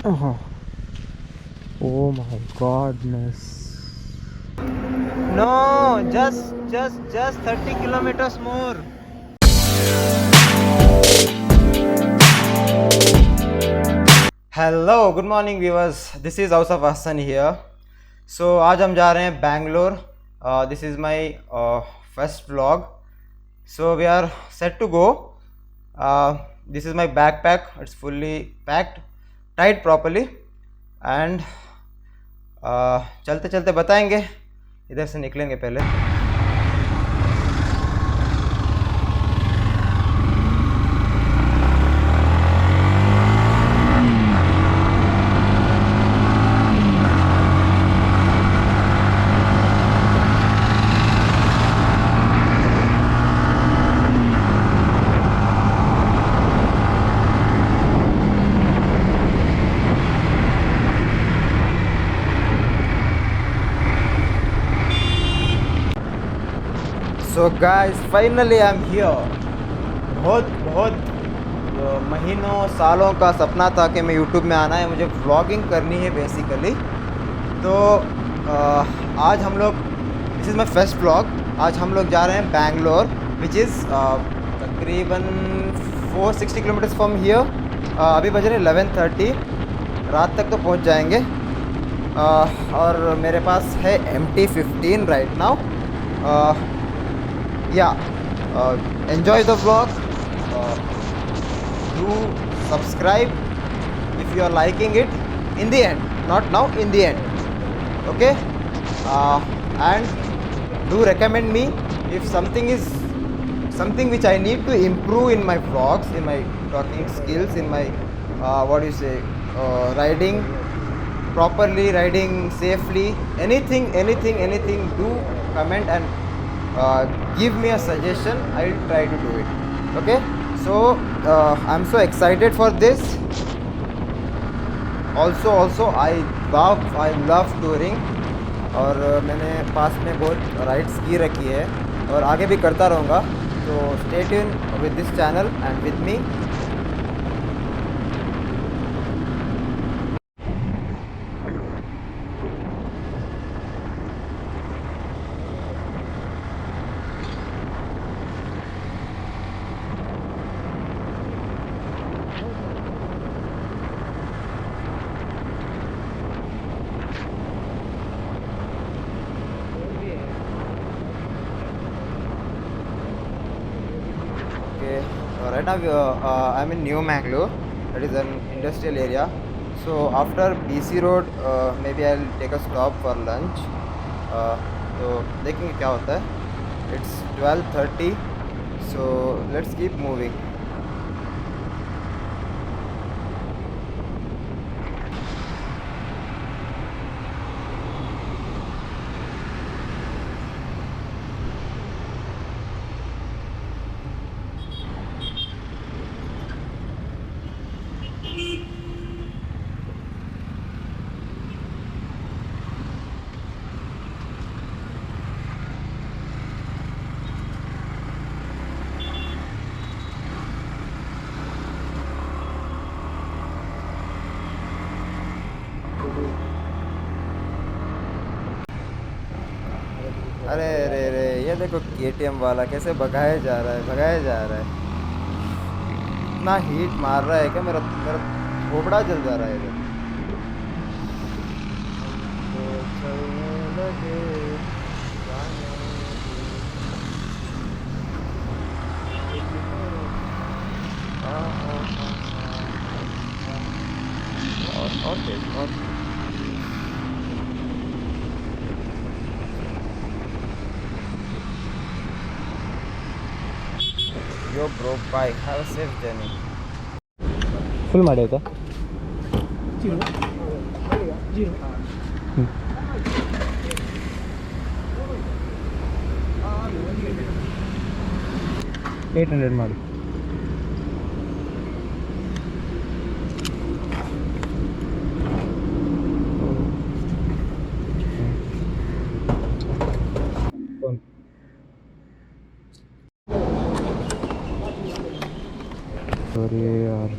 Uh-huh. Oh my godness. No, just 30 kilometers more. Hello good morning viewers, this is house of Hasan here. So आज हम जा रहे हैं Bangalore. This is my first vlog. So we are set to go. This is my backpack. It's fully packed, tied properly. And चलते चलते बताएंगे. इधर से निकलेंगे पहले. So guys, finally I am here. बहुत बहुत महीनों सालों का सपना था कि मैं यूट्यूब में आना है, मुझे व्लॉगिंग करनी है बेसिकली. तो आज हम लोग, this is my first vlog. आज हम लोग जा रहे हैं बैंगलोर, विच इज़ तकरीबन 460 किलोमीटर्स फ्रॉम हियर. अभी बज रहे 11:30. रात तक तो पहुंच जाएंगे. और मेरे पास है MT-15 right now. Enjoy the vlog. Do subscribe if you are liking it. In the end, not now, in the end. Okay. And do recommend me if something is something which I need to improve in my vlogs, in my talking skills, in my what do you say, riding properly, riding safely. Anything. Do comment and give me a suggestion. I'll try to do it. Okay. So I'm so excited for this. Also I love touring. और मैंने पास में बहुत rides की रखी है और आगे भी करता रहूँगा. तो stay tune with this channel and with me. Right now I'm in New Mangalore. That is an industrial area. So after BC Road maybe I'll take a stop for lunch. तो देखेंगे क्या होता है. It's 12:30. So let's keep moving. अरे अरे अरे, ये देखो KTM वाला कैसे भगाया जा रहा है. इतना हीट मार रहा है क्या. मेरा मेरा खोपड़ा जल जा रहा है इधर. तो चलने लगे जाने और तेज और. Yo bro, bye. Have a safe journey. Full ಮಾಡಿ ಆಯ್ತಾ. 800 ಮಾಡಿ. सॉरी यार.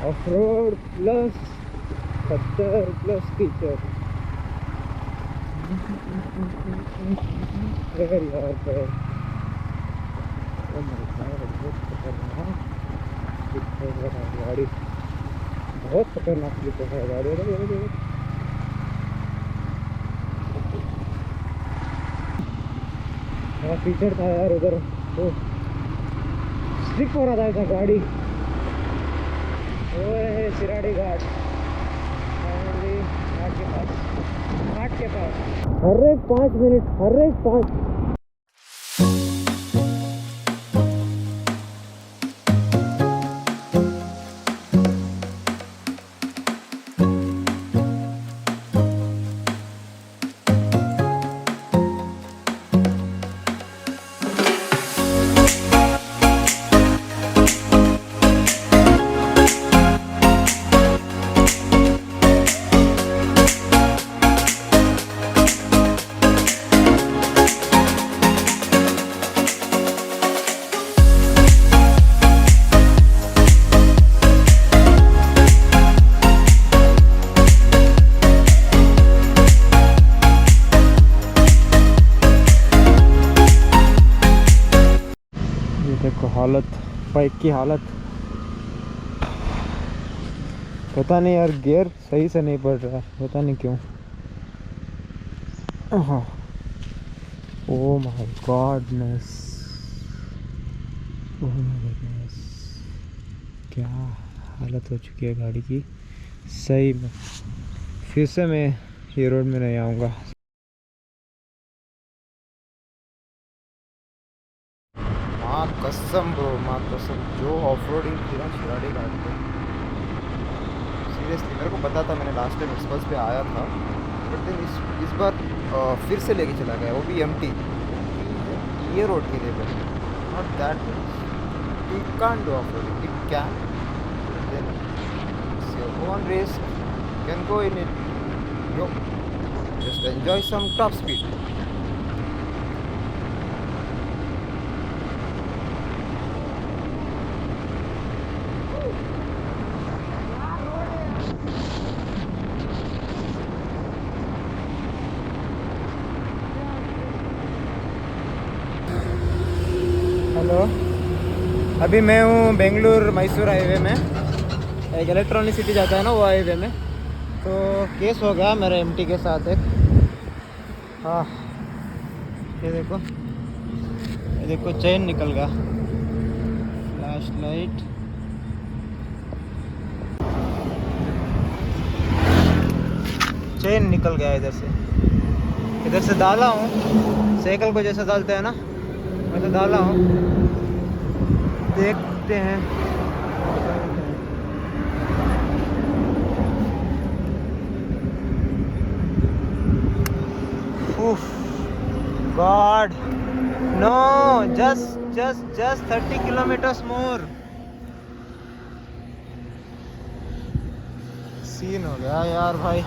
ऑफ रोड प्लस खतर प्लस कीचड़। यार पैर गाड़ी बहुत खतरनाक स्लिप है गाड़ी। कीचड़ था यार उधर, तो स्लिप हो रहा था गाड़ी। वो है शिराड़ी घाट, घाट के पास हर एक 5 मिनट, हर एक 5। देखो हालत, बाइक की हालत, पता नहीं यार गियर सही से नहीं पड़ रहा है, पता नहीं क्यों। हाँ, oh my goodness, oh my goodness, क्या हालत हो चुकी है गाड़ी की। सही में फिर से मैं ये रोड में नहीं आऊँगा। माँ कसम ब्रो, माँ कसम, जो ऑफ रोडिंग थी ना शिराड़ी घाट पे, सीरियसली मेरे को पता था, मैंने लास्ट टाइम एक्सप्रेस पे आया था, बट देन इस बार फिर से लेके चला गया, वो भी एम्प्टी। ये रोड की level, not that you can't do off roading, it can, then your own risk, can go in it, you just enjoy some top speed. Hello, अभी मैं हूँ बेंगलुरु मैसूर हाईवे में, एक इलेक्ट्रॉनिक सिटी जाता है ना वो हाईवे में। तो केस हो गया मेरे एमटी के साथ एक। हाँ ये देखो चेन निकल गया, फ्लैश लाइट, चेन निकल गया इधर से डाला हूँ, साइकिल को जैसे डालते हैं ना मैं तो डाला हूँ, देखते हैं। गॉड नो, जस्ट 30 किलोमीटर्स मोर। सीन हो गया यार भाई।